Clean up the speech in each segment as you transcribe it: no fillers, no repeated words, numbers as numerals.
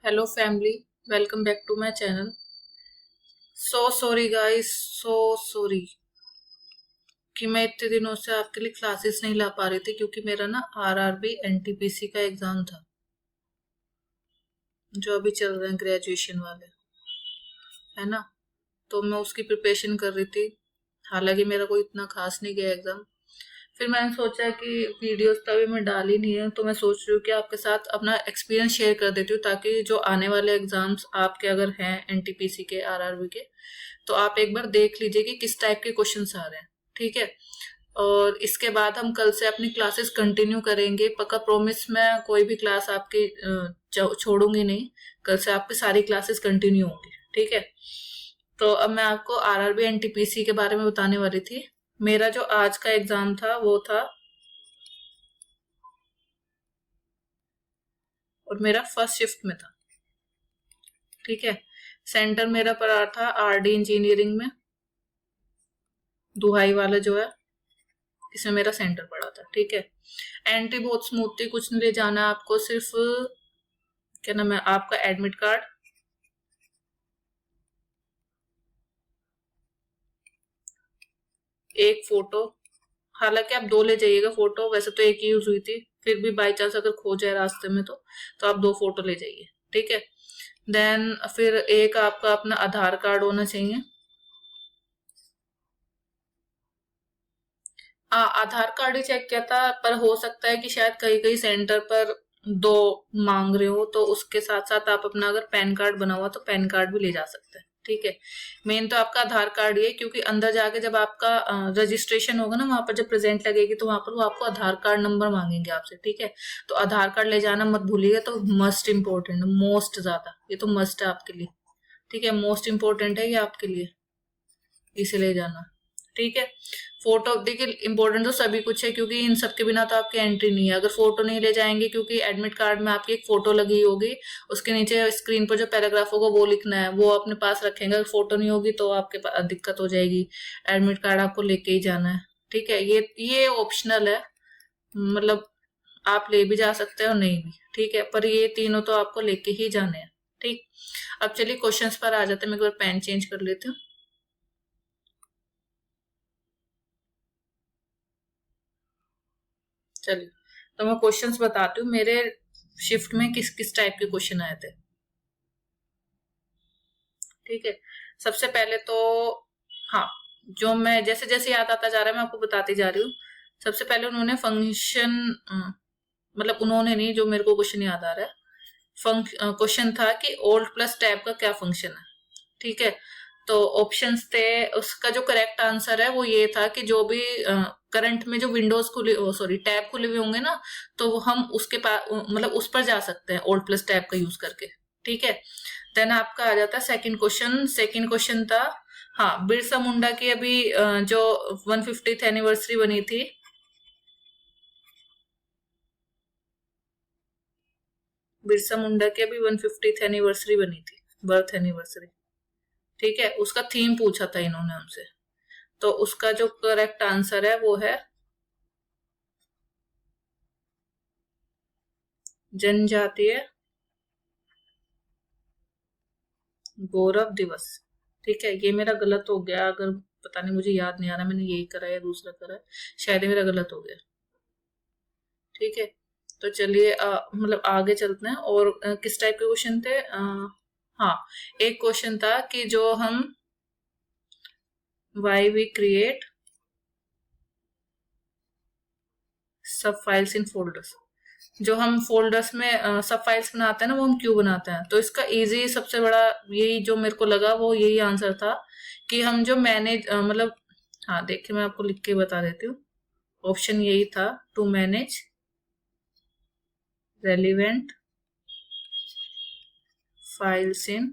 Hello family, welcome back to my channel. So sorry guys, so sorry कि मैं इतने दिनों से आपके लिए क्लासेस नहीं ला पा रही थी क्योंकि मेरा ना आरआरबी एनटीपीसी का एग्जाम था जो अभी चल रहे हैं ग्रेजुएशन वाले, है ना। तो मैं उसकी प्रिपरेशन कर रही थी। हालांकि मेरा कोई इतना खास नहीं गया एग्जाम। फिर मैंने सोचा कि वीडियोस तो अभी मैं डाल ही नहीं है, तो मैं सोच रही हूँ कि आपके साथ अपना एक्सपीरियंस शेयर कर देती हूँ ताकि जो आने वाले एग्जाम्स आपके अगर हैं एनटीपीसी के आरआरबी के, तो आप एक बार देख लीजिए कि किस टाइप के क्वेश्चंस आ रहे हैं। ठीक है। और इसके बाद हम कल से अपनी क्लासेस कंटिन्यू करेंगे। पक्का प्रॉमिस, मैं कोई भी क्लास आपकी छोड़ूंगी नहीं। कल से आपकी सारी क्लासेस कंटिन्यू होंगी। ठीक है। तो अब मैं आपको आरआरबी एनटीपीसी के बारे में बताने वाली थी। मेरा जो आज का एग्जाम था वो था, और मेरा फर्स्ट शिफ्ट में था। ठीक है। सेंटर मेरा पड़ा था आरडी इंजीनियरिंग में, दुहाई वाला जो है, इसमें मेरा सेंटर पड़ा था। ठीक है। एंट्री बहुत स्मूथ थी, कुछ नहीं ले जाना आपको, सिर्फ क्या नाम है आपका एडमिट कार्ड, एक फोटो। हालांकि आप दो ले जाइएगा फोटो, वैसे तो एक ही यूज हुई थी, फिर भी बाई चांस अगर खो जाए रास्ते में तो आप दो फोटो ले जाइए। ठीक है। देन फिर एक आपका अपना आधार कार्ड होना चाहिए। आधार कार्ड ही चेक किया था, पर हो सकता है कि शायद कई कई सेंटर पर दो मांग रहे हो, तो उसके साथ साथ आप अपना अगर पैन कार्ड बना हुआ तो पैन कार्ड भी ले जा सकते हैं। ठीक है। मेन तो आपका आधार कार्ड ही है, क्योंकि अंदर जाके जब आपका रजिस्ट्रेशन होगा ना, वहां पर जब प्रेजेंट लगेगी तो वहां पर वो आपको आधार कार्ड नंबर मांगेंगे आपसे। ठीक है। तो आधार कार्ड ले जाना मत भूलिएगा, तो मस्ट इम्पोर्टेंट, मोस्ट ज्यादा, ये तो मस्ट है आपके लिए। ठीक है, मोस्ट इम्पोर्टेंट है ये आपके लिए, इसे ले जाना। ठीक है। फोटो देखिए, इंपॉर्टेंट तो सभी कुछ है, क्योंकि इन सब के बिना तो आपकी एंट्री नहीं है अगर फोटो नहीं ले जाएंगे, क्योंकि एडमिट कार्ड में आपकी एक फोटो लगी होगी, उसके नीचे स्क्रीन पर जो पैराग्राफ होगा वो लिखना है, वो अपने पास रखेंगे। अगर फोटो नहीं होगी तो आपके पास दिक्कत हो जाएगी। एडमिट कार्ड आपको लेके ही जाना है। ठीक है। ये ऑप्शनल है, मतलब आप ले भी जा सकते हैं और नहीं भी। ठीक है, पर ये तीनों तो आपको लेके ही जाने हैं। ठीक। अब चलिए क्वेश्चंस पर आ जाते हैं। मैं एक बार पेन चेंज कर लेती हूँ। चलिए, तो मैं क्वेश्चंस बताती हूँ मेरे शिफ्ट में किस किस टाइप के क्वेश्चन आए थे। ठीक है। सबसे पहले तो, हाँ, जो मैं जैसे जैसे याद आता जा रहा है मैं आपको बताती जा रही हूँ। सबसे पहले उन्होंने फंक्शन, मतलब उन्होंने नहीं, जो मेरे को क्वेश्चन याद आ रहा है, क्वेश्चन था कि ओल्ड प्लस टैब का क्या फंक्शन है। ठीक है। तो ऑप्शंस थे, उसका जो करेक्ट आंसर है वो ये था कि जो भी करंट में जो विंडोज खुले, सॉरी टैब खुले हुए होंगे ना, तो वो हम उसके पास, मतलब उस पर जा सकते हैं ओल्ड प्लस टैब का यूज करके। ठीक है। देन आपका आ जाता है सेकंड क्वेश्चन। सेकंड क्वेश्चन था, हाँ, बिरसा मुंडा की अभी जो 150th एनिवर्सरी बनी थी, बिरसा मुंडा की अभी 150th एनिवर्सरी बनी थी, बर्थ एनिवर्सरी। ठीक है। उसका थीम पूछा था इन्होंने हमसे। तो उसका जो करेक्ट आंसर है वो है जनजातीय गौरव दिवस। ठीक है। ये मेरा गलत हो गया, अगर पता नहीं, मुझे याद नहीं आ रहा मैंने यही करा है या दूसरा करा है, शायद ये मेरा गलत हो गया। ठीक है। तो चलिए मतलब आगे चलते हैं। और किस टाइप के क्वेश्चन थे, हाँ, एक क्वेश्चन था कि जो हम वाई वी क्रिएट सब फाइल्स इन फोल्डर्स, जो हम फोल्डर्स में सब फाइल्स बनाते हैं ना, वो हम क्यों बनाते हैं। तो इसका इजी सबसे बड़ा यही जो मेरे को लगा वो यही आंसर था कि हम जो मैनेज, मतलब, हाँ देखिए मैं आपको लिख के बता देती हूँ। ऑप्शन यही था, to manage relevant files in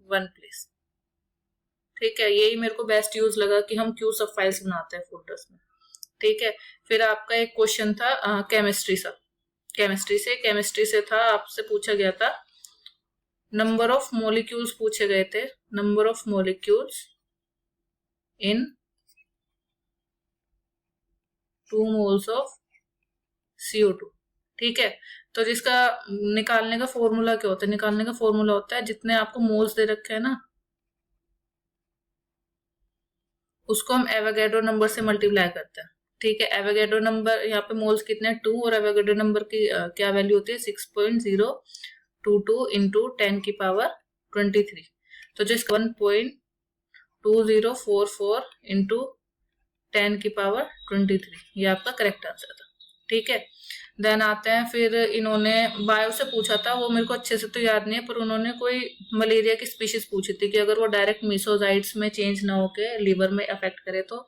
one place. ठीक है। यही मेरे को बेस्ट यूज लगा कि हम क्यों सब फाइल्स बनाते हैं फोल्डर्स में। ठीक है। फिर आपका एक क्वेश्चन था केमिस्ट्री सा, केमिस्ट्री से था, आपसे पूछा गया था नंबर ऑफ मोलिक्यूल्स, पूछे गए थे number of molecules in 2 moles of CO2। ठीक है। तो जिसका निकालने का फॉर्मूला क्या होता है, निकालने का फॉर्मूला होता है जितने आपको मोल्स दे रखे हैं ना, उसको हम एवोगैड्रो नंबर से मल्टीप्लाई करते हैं। ठीक है, एवोगैड्रो नंबर यहाँ पे मोल्स कितने हैं 2, और एवोगैड्रो नंबर की क्या वैल्यू होती है 6.022 इंटू 10⁻23। तो जो 1.2044 इंटू 10⁻23, ये आपका करेक्ट आंसर था। ठीक है, देन आते हैं फिर इन्होंने बायो से पूछा था, वो मेरे को अच्छे से तो याद नहीं है, पर उन्होंने कोई मलेरिया की स्पीशीज पूछी थी कि अगर वो डायरेक्ट मीसोजाइट्स में चेंज ना होके लीवर में अफेक्ट करे तो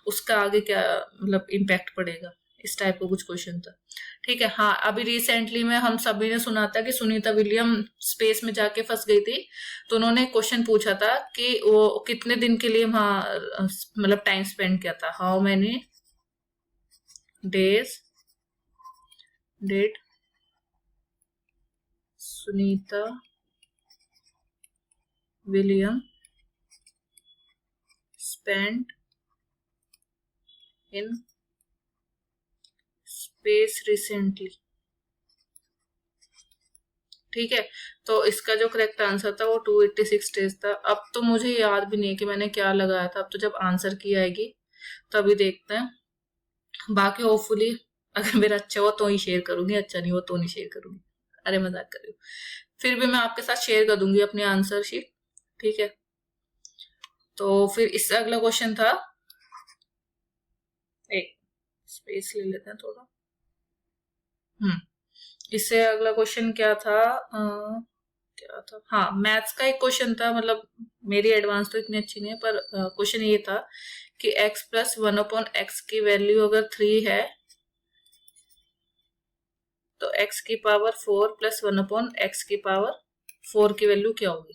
उसका आगे क्या मतलब इम्पैक्ट पड़ेगा, इस टाइप का कुछ क्वेश्चन था। ठीक है, हाँ अभी रिसेंटली में हम सभी ने सुना था कि सुनीता विलियम स्पेस में जाके फंस गई थी, तो उन्होंने क्वेश्चन पूछा था कि वो कितने दिन के लिए वहां मतलब टाइम स्पेंड किया था, how many days did Sunita William spend in space recently. ठीक है, तो इसका जो करेक्ट आंसर था वो 286 डेज था। अब तो मुझे याद भी नहीं है कि मैंने क्या लगाया था, अब तो जब आंसर की आएगी तभी देखते हैं। बाकी होपफुली अगर मेरा अच्छा हुआ तो ही शेयर करूंगी, अच्छा नहीं हुआ तो नहीं शेयर करूंगी। अरे मजाक कर रही हूँ, फिर भी मैं आपके साथ शेयर कर दूंगी अपनी आंसर शीट। ठीक है, तो फिर इससे अगला क्वेश्चन था, एक स्पेस ले लेते हैं थोड़ा। इससे अगला क्वेश्चन क्या था, क्या था, हाँ मैथ्स का एक क्वेश्चन था, मतलब मेरी एडवांस तो इतनी अच्छी नहीं है, पर क्वेश्चन ये था कि x प्लस 1/x की वैल्यू अगर 3 है तो x की पावर 4 प्लस 1/x की पावर 4 की वैल्यू क्या होगी।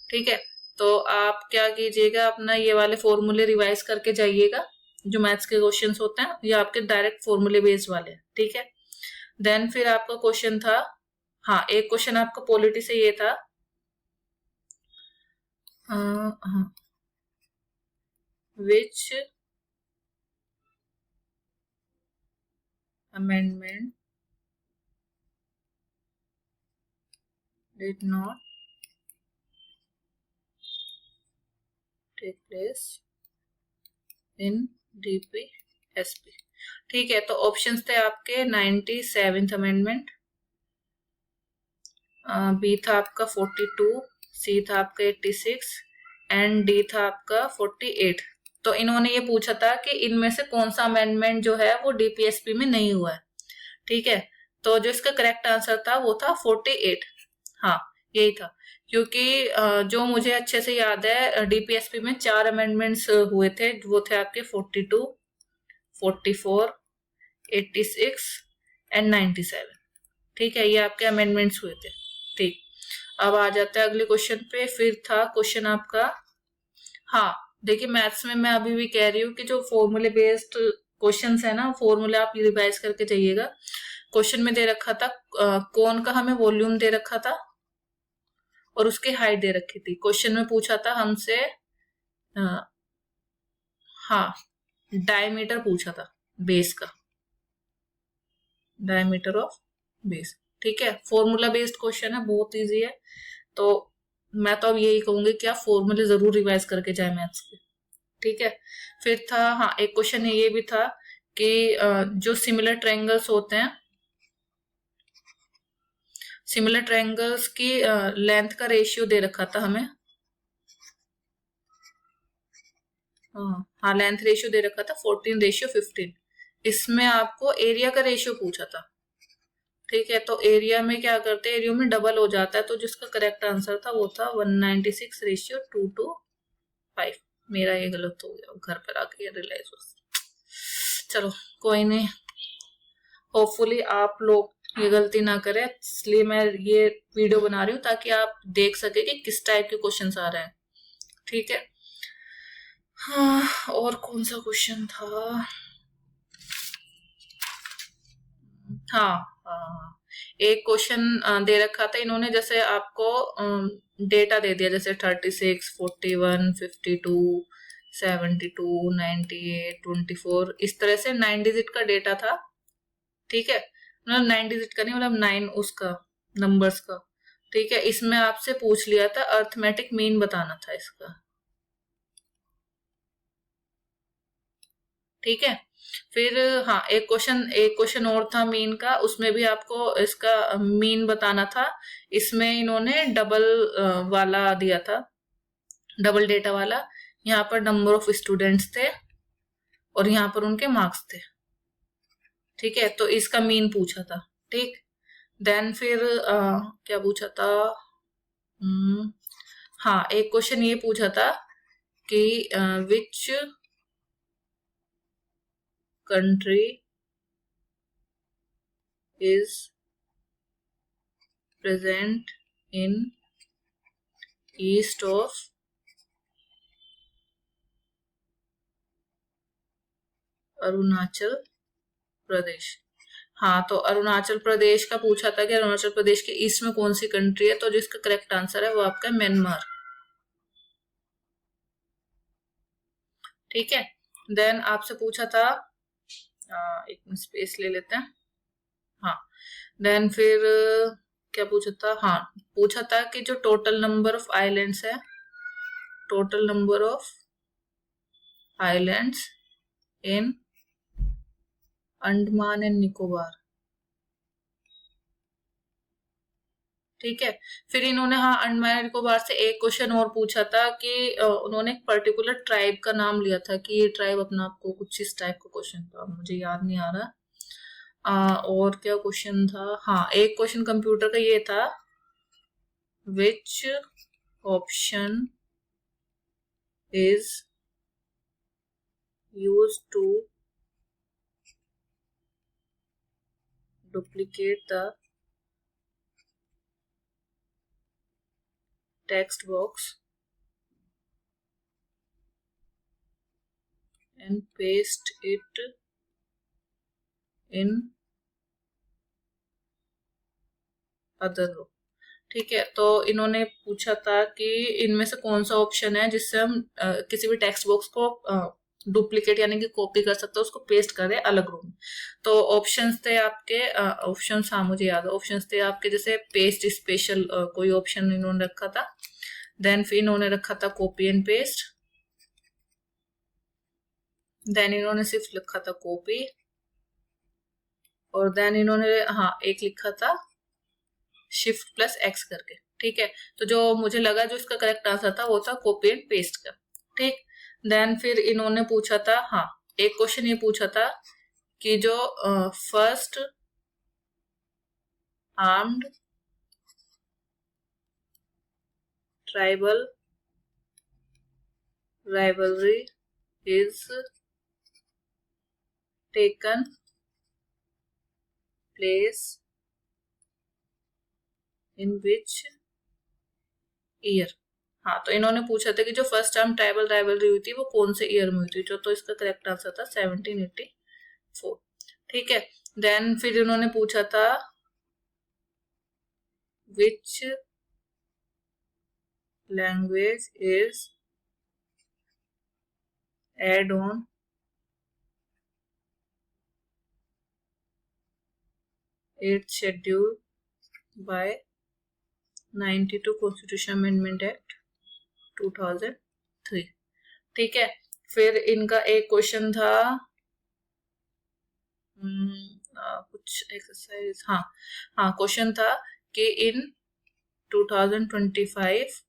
ठीक है, तो आप क्या कीजिएगा, अपना ये वाले फॉर्मूले रिवाइज करके जाइएगा, जो मैथ्स के क्वेश्चंस होते हैं ये आपके डायरेक्ट फॉर्मूले बेस्ड वाले हैं। ठीक है, देन फिर आपका क्वेश्चन था, हाँ एक क्वेश्चन आपका पॉलिटी से ये था, विच amendment did not take place in DPSP। ठीक है, तो ऑप्शंस थे आपके 97th अमेंडमेंट, बी था आपका 42, सी था आपका 86 एंड डी था आपका 48। तो इन्होंने ये पूछा था कि इनमें से कौन सा अमेंडमेंट जो है वो डीपीएसपी में नहीं हुआ है। ठीक है, तो जो इसका करेक्ट आंसर था वो था 48। हाँ यही था, क्योंकि जो मुझे अच्छे से याद है डीपीएसपी में 4 अमेंडमेंट्स हुए थे, वो थे आपके 42, 44, 86 एंड 97। ठीक है, ये आपके अमेंडमेंट्स हुए थे। ठीक, अब आ जाता है अगले क्वेश्चन पे। फिर था क्वेश्चन आपका, हाँ देखिए मैथ्स में मैं अभी भी कह रही हूँ कि जो फॉर्मूले बेस्ड क्वेश्चंस है ना, फॉर्मूले आप रिवाइज करके जाइएगा। क्वेश्चन में दे रखा था कौन का हमें वॉल्यूम दे रखा था और उसकी हाइट दे रखी थी। क्वेश्चन में पूछा था हमसे हाँ डायमीटर पूछा था बेस का, डायमीटर ऑफ बेस। ठीक है, फॉर्मूला बेस्ड क्वेश्चन है, बहुत इजी है, तो मैं तो अब यही कहूंगी कि आप फॉर्मूले जरूर रिवाइज करके जाए मैथ्स के। ठीक है, फिर था हाँ एक क्वेश्चन ये भी था कि जो सिमिलर ट्रायंगल्स होते हैं, सिमिलर ट्रायंगल्स की लेंथ का रेशियो दे रखा था हमें, हाँ लेंथ रेशियो दे रखा था 14:15। इसमें आपको एरिया का रेशियो पूछा था। ठीक है, तो एरिया में क्या करते हैं, एरिया में डबल हो जाता है, तो जिसका करेक्ट आंसर था वो था 196:225। मेरा ये गलत हो गया, घर पर आके रियलाइज हो। चलो कोई नहीं, होपफुली आप लोग ये गलती ना करें, इसलिए मैं ये वीडियो बना रही हूँ ताकि आप देख सके कि किस टाइप के क्वेश्चंस आ रहे हैं। ठीक है, हाँ और कौन सा क्वेश्चन था, हाँ एक क्वेश्चन दे रखा था इन्होंने, जैसे आपको डेटा दे दिया जैसे 36, 41, 52, 72, 98, 24, इस तरह से 9 डिजिट का डेटा था। ठीक है, मतलब 9 डिजिट का नहीं, मतलब 9 उसका नंबर्स का। ठीक है, इसमें आपसे पूछ लिया था अर्थमेटिक मीन बताना था इसका। ठीक है, फिर हाँ एक क्वेश्चन और था मीन का, उसमें भी आपको इसका मीन बताना था। इसमें इन्होंने डबल वाला दिया था, डबल डेटा वाला। यहाँ पर नंबर ऑफ स्टूडेंट्स थे और यहाँ पर उनके मार्क्स थे। ठीक है, तो इसका मीन पूछा था। ठीक, देन फिर क्या पूछा था, हाँ एक क्वेश्चन ये पूछा था कि which country is present in east of Arunachal Pradesh. हाँ, तो अरुणाचल प्रदेश का पूछा था कि अरुणाचल प्रदेश के ईस्ट में कौन सी कंट्री है, तो जिसका करेक्ट आंसर है वो आपका म्यांमार। ठीक है, देन आपसे पूछा था, एक मिनट स्पेस ले लेते हैं। हाँ, देन फिर क्या पूछा था, हाँ पूछा था कि जो टोटल नंबर ऑफ आइलैंड्स है, total number of islands in Andaman and Nicobar. ठीक है, फिर इन्होंने हाँ अंडमान एंड निकोबार से एक क्वेश्चन और पूछा था कि उन्होंने एक पर्टिकुलर ट्राइब का नाम लिया था कि ये ट्राइब अपना आपको कुछ इस टाइप का क्वेश्चन था, मुझे याद नहीं आ रहा। और क्या क्वेश्चन था, हाँ एक क्वेश्चन कंप्यूटर का ये था, which option is use to duplicate the text box and paste it in other row। ठीक है, तो इन्होंने पूछा था कि इनमें से कौन सा ऑप्शन है जिससे हम किसी भी टेक्स्ट बॉक्स को डुप्लीकेट यानी कि कॉपी कर सकते हैं, उसको पेस्ट करें अलग रो में। तो ऑप्शंस थे आपके, ऑप्शंस हाँ मुझे याद है, ऑप्शंस थे आपके जैसे पेस्ट स्पेशल कोई ऑप्शन इन्होंने रखा था, देन फिर इन्होंने रखा था कॉपी एंड पेस्ट, देन इन्होंने सिर्फ लिखा था कॉपी, और देन इन्होंने हाँ एक लिखा था शिफ्ट प्लस एक्स करके। ठीक है, तो जो मुझे लगा जो इसका करेक्ट आंसर था वो था कॉपी एंड पेस्ट का। ठीक, देन फिर इन्होंने पूछा था, हाँ एक क्वेश्चन ये पूछा था कि जो first armed tribal rivalry is taken place in which year. हाँ, तो इन्होंने पूछा था कि जो फर्स्ट टाइम ट्राइबल राइवलरी हुई थी वो कौन से ईयर में हुई थी, जो तो इसका करेक्ट आंसर था 1784। ठीक है, देन फिर इन्होंने पूछा था which language is add on eight schedule by 92 constitution amendment act 2003। ठीक है, फिर इनका एक क्वेश्चन था कुछ एक्सरसाइज, हाँ हाँ क्वेश्चन था कि इन 2025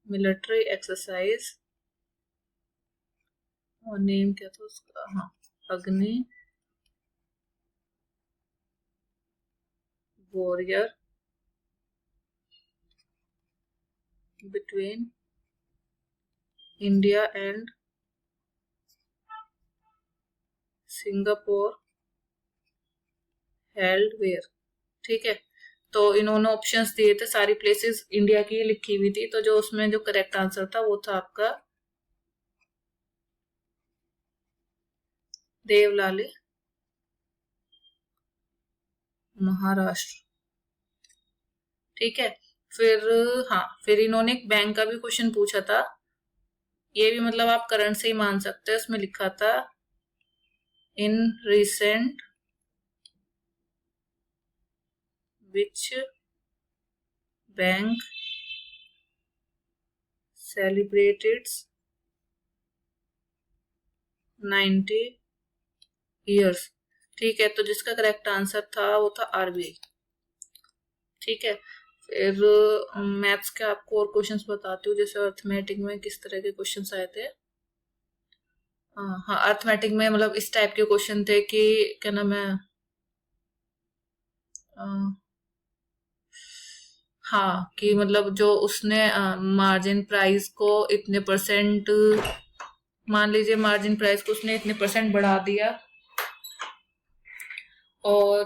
मिलिट्री एक्सरसाइज, और नेम क्या था उसका, हाँ Agni warrior between India and Singapore held where. ठीक है, तो इन्होंने ऑप्शंस दिए थे, सारी प्लेसेस इंडिया की लिखी हुई थी, तो जो उसमें जो करेक्ट आंसर था वो था आपका देवलाली महाराष्ट्र। ठीक है, फिर हाँ फिर इन्होंने एक बैंक का भी क्वेश्चन पूछा था, ये भी मतलब आप करंट से ही मान सकते हैं। उसमें लिखा था in recent which bank celebrated 90 years. ठीक है, तो जिसका करेक्ट आंसर था वो था आरबीआई। ठीक है, फिर मैथ्स के आपको और क्वेश्चंस बताती हूँ। जैसे अर्थमेटिक में किस तरह के क्वेश्चंस आए थे। हाँ, अर्थमेटिक में मतलब इस टाइप के क्वेश्चन थे कि क्या नाम है, हाँ, कि मतलब जो उसने मार्जिन प्राइस को इतने परसेंट, मान लीजिए मार्जिन प्राइस को उसने इतने परसेंट बढ़ा दिया और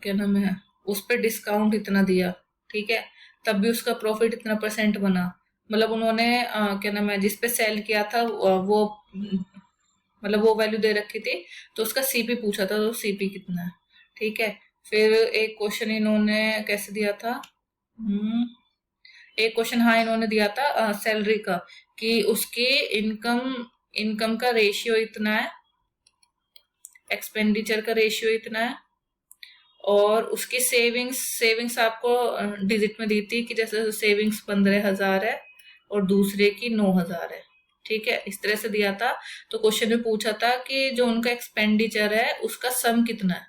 क्या नाम है उस पर डिस्काउंट इतना दिया, ठीक है, तब भी उसका प्रॉफिट इतना परसेंट बना। मतलब उन्होंने क्या नाम है जिस पे सेल किया था वो मतलब वो वैल्यू दे रखी थी, तो उसका सीपी पूछा था, तो सीपी कितना है। ठीक है, फिर एक क्वेश्चन इन्होंने कैसे दिया था, एक क्वेश्चन हाँ इन्होंने दिया था सैलरी का, कि उसकी इनकम इनकम का रेशियो इतना है, एक्सपेंडिचर का रेशियो इतना है, और उसकी सेविंग्स आपको डिजिट में दी थी कि जैसे सेविंग्स 15,000 है और दूसरे की 9,000 है। ठीक है, इस तरह से दिया था। तो क्वेश्चन में पूछा था कि जो उनका एक्सपेंडिचर है उसका सम कितना है।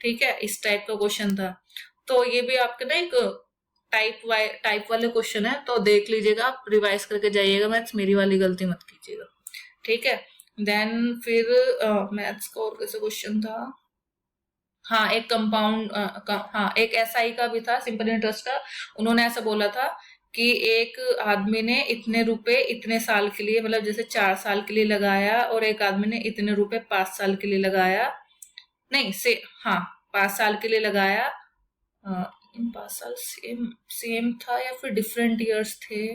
ठीक है, इस टाइप का क्वेश्चन था। तो ये भी आपके ना एक टाइप वाले क्वेश्चन है, तो देख लीजिएगा, आप रिवाइज करके जाइएगा मैथ्स, मेरी वाली गलती मत कीजिएगा। ठीक है, देन फिर मैथ्स का और कैसे क्वेश्चन था, हाँ एक कंपाउंड हाँ एक एसआई का भी था, सिंपल इंटरेस्ट का। उन्होंने ऐसा बोला था कि एक आदमी ने इतने रुपए इतने साल के लिए, मतलब जैसे 4 साल के लिए लगाया, और एक आदमी ने इतने रुपए 5 साल के लिए लगाया, नहीं से हाँ 5 साल के लिए लगाया। इन 5 साल सेम सेम था या फिर डिफरेंट ईयर्स थे,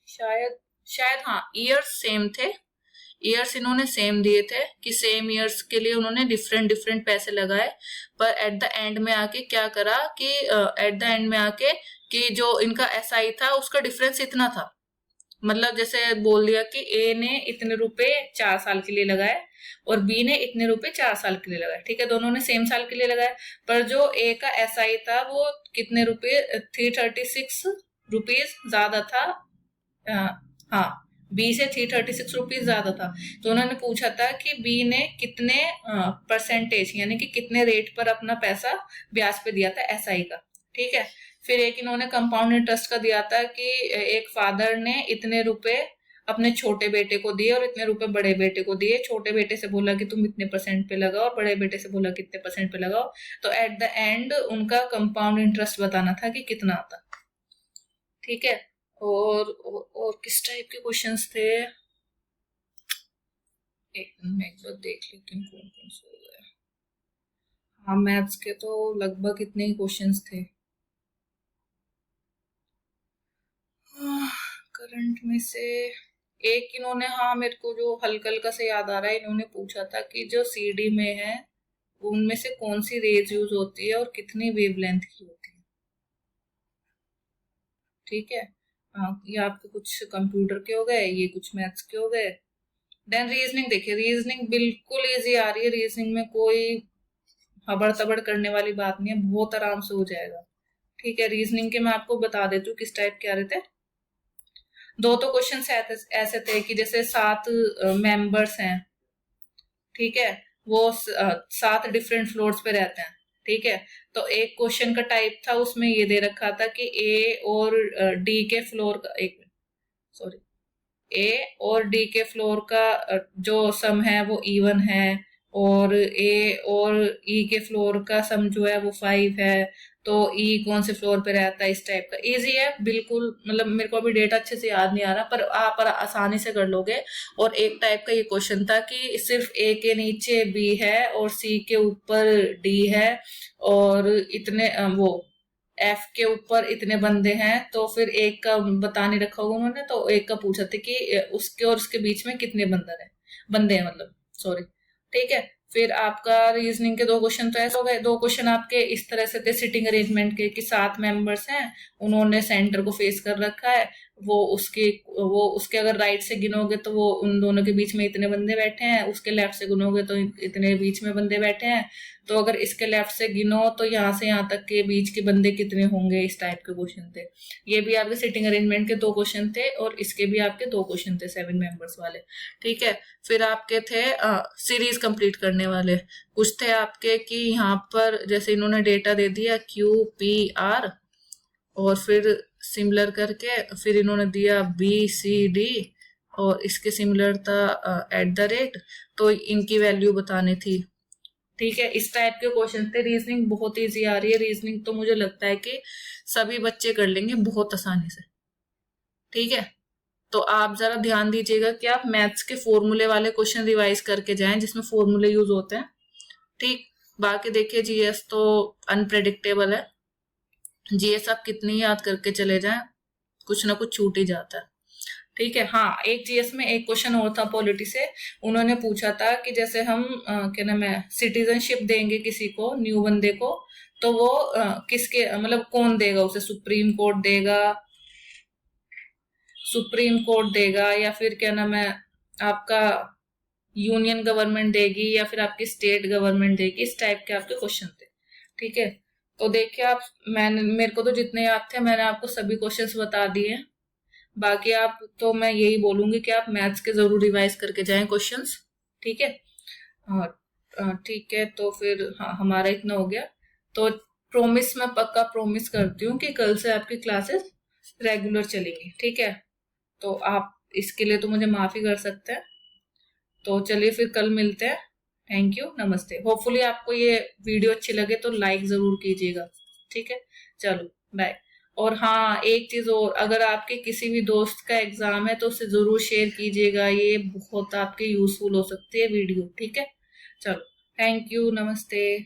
शायद शायद हाँ ईयर्स सेम थे, ईयर्स इन्होंने सेम दिए थे कि सेम ईयर्स के लिए उन्होंने डिफरेंट डिफरेंट पैसे लगाए, पर एट द एंड में आके क्या करा कि एट द एंड में आके कि जो इनका एसआई था उसका डिफरेंस इतना था। मतलब जैसे बोल दिया कि ए ने इतने रुपए 4 साल के लिए लगाए और बी ने इतने रुपए 4 साल के लिए लगाए। ठीक है, दोनों ने सेम साल के लिए लगाए, पर जो ए का एसआई था वो कितने रुपए 336 रुपीज ज्यादा था, हाँ बी से 336 रुपीज ज्यादा था। तो उन्होंने पूछा था कि बी ने कितने परसेंटेज यानी कि कितने रेट पर अपना पैसा ब्याज पे दिया था एसआई का। ठीक है, फिर एक इन्होंने कंपाउंड इंटरेस्ट का दिया था कि एक फादर ने इतने रुपए अपने छोटे बेटे को दिए और इतने रुपए बड़े बेटे को दिए। छोटे बेटे से बोला कि तुम इतने परसेंट पे लगाओ, और बड़े बेटे से बोला कितने परसेंट पे लगाओ। तो एट द एंड उनका कंपाउंड इंटरेस्ट बताना था कि कितना आता। ठीक है, और किस टाइप के क्वेश्चंस थे, एक बार देख लेती हूँ कौन कौन से हो गए। हाँ मैथ्स के तो लगभग इतने ही क्वेश्चंस थे। करंट में से एक इन्होंने, हाँ मेरे को जो हल्का हल्का से याद आ रहा है, इन्होंने पूछा था कि जो सीडी में है उनमें से कौन सी रेज यूज होती है और कितनी वेवलेंथ की होती है। ठीक है, हाँ ये आपके कुछ कंप्यूटर के हो गए, ये कुछ मैथ्स के हो गए। देन रीजनिंग देखिए, रीजनिंग बिल्कुल इजी आ रही है, रीजनिंग में कोई हबड़ तबड़ करने वाली बात नहीं है, बहुत आराम से हो जाएगा। ठीक है, रीजनिंग के मैं आपको बता देती हूँ किस टाइप के आ रहे थे। दो तो क्वेश्चन ऐसे थे कि जैसे 7 मेंबर्स हैं, ठीक है, वो 7 डिफरेंट फ्लोर्स पे रहते हैं। ठीक है, तो एक क्वेश्चन का टाइप था, उसमें ये दे रखा था कि ए और डी के फ्लोर का, एक मिनट सॉरी, ए और डी के फ्लोर का जो सम है वो इवन है, और ए और ई के फ्लोर का सम जो है वो 5 है, तो ई कौन से फ्लोर पे रहता है। इस टाइप का इजी है बिल्कुल, मतलब मेरे को अभी डेटा अच्छे से याद नहीं आ रहा, पर आप आसानी से कर लोगे। और एक टाइप का ये क्वेश्चन था कि सिर्फ ए के नीचे बी है और सी के ऊपर डी है, और इतने वो एफ के ऊपर इतने बंदे हैं, तो फिर एक का बता नहीं रखा होगा उन्होंने, तो एक का पूछा था कि उसके और उसके बीच में कितने बंदे हैं मतलब, सॉरी। ठीक है, फिर आपका रीजनिंग के 2 क्वेश्चन तो ऐसे हो गए। 2 क्वेश्चन आपके इस तरह से थे सिटिंग अरेंजमेंट के कि 7 मेंबर्स हैं, उन्होंने सेंटर को फेस कर रखा है, वो उसके अगर राइट से गिनोगे तो वो उन दोनों के बीच में इतने बंदे बैठे हैं, उसके लेफ्ट से गिनोगे तो इतने बीच में बंदे बैठे हैं, तो अगर इसके लेफ्ट से गिनो तो यहाँ से यहाँ तक के बीच के बंदे कितने होंगे, इस टाइप के क्वेश्चन थे। ये भी आपके सिटिंग अरेंजमेंट के 2 क्वेश्चन थे और इसके भी आपके 2 क्वेश्चन थे 7 मेंबर्स वाले, ठीक है। फिर आपके थे सीरीज कंप्लीट करने वाले। कुछ थे आपके कि यहाँ पर जैसे इन्होंने डेटा दे दिया QPR और फिर सिमिलर करके फिर इन्होंने दिया BCD और इसके सिमिलर था @ तो इनकी वैल्यू बतानी थी, ठीक है। इस टाइप के क्वेश्चन थे। रीजनिंग बहुत इजी आ रही है। रीजनिंग तो मुझे लगता है कि सभी बच्चे कर लेंगे बहुत आसानी से, ठीक है। तो आप जरा ध्यान दीजिएगा कि आप मैथ्स के फॉर्मूले वाले क्वेश्चन रिवाइज करके जाएं जिसमें फॉर्मूले यूज होते हैं, ठीक। बाकी देखिए जीएस तो अनप्रेडिक्टेबल है। जीएस आप कितनी याद करके चले जाएं, कुछ ना कुछ छूट ही जाता है, ठीक है। हाँ, एक जीएस में एक क्वेश्चन और था पॉलिटी से। उन्होंने पूछा था कि जैसे हम क्या नाम है सिटीजनशिप देंगे किसी को, न्यू बंदे को, तो वो किसके मतलब कौन देगा उसे, सुप्रीम कोर्ट देगा या फिर क्या नाम है आपका यूनियन गवर्नमेंट देगी या फिर आपकी स्टेट गवर्नमेंट देगी, इस टाइप के आपके क्वेश्चन थे, ठीक है। तो देखिए आप, मेरे को तो जितने याद थे मैंने आपको सभी क्वेश्चंस बता दिए। बाकी आप तो मैं यही बोलूंगी कि आप मैथ्स के जरूर रिवाइज करके जाएं क्वेश्चंस, ठीक है। ठीक है, तो फिर हाँ हमारा इतना हो गया। तो प्रॉमिस, मैं पक्का प्रॉमिस करती हूँ कि कल से आपकी क्लासेस रेगुलर चलेंगी, ठीक है। तो आप इसके लिए तो मुझे माफी कर सकते हैं। तो चलिए फिर कल मिलते हैं। थैंक यू, नमस्ते। होपफुली आपको ये वीडियो अच्छी लगे तो लाइक जरूर कीजिएगा, ठीक है। चलो बाय। और हाँ, एक चीज और, अगर आपके किसी भी दोस्त का एग्जाम है तो उसे जरूर शेयर कीजिएगा, ये बहुत आपके यूजफुल हो सकती है वीडियो, ठीक है। चलो, थैंक यू, नमस्ते।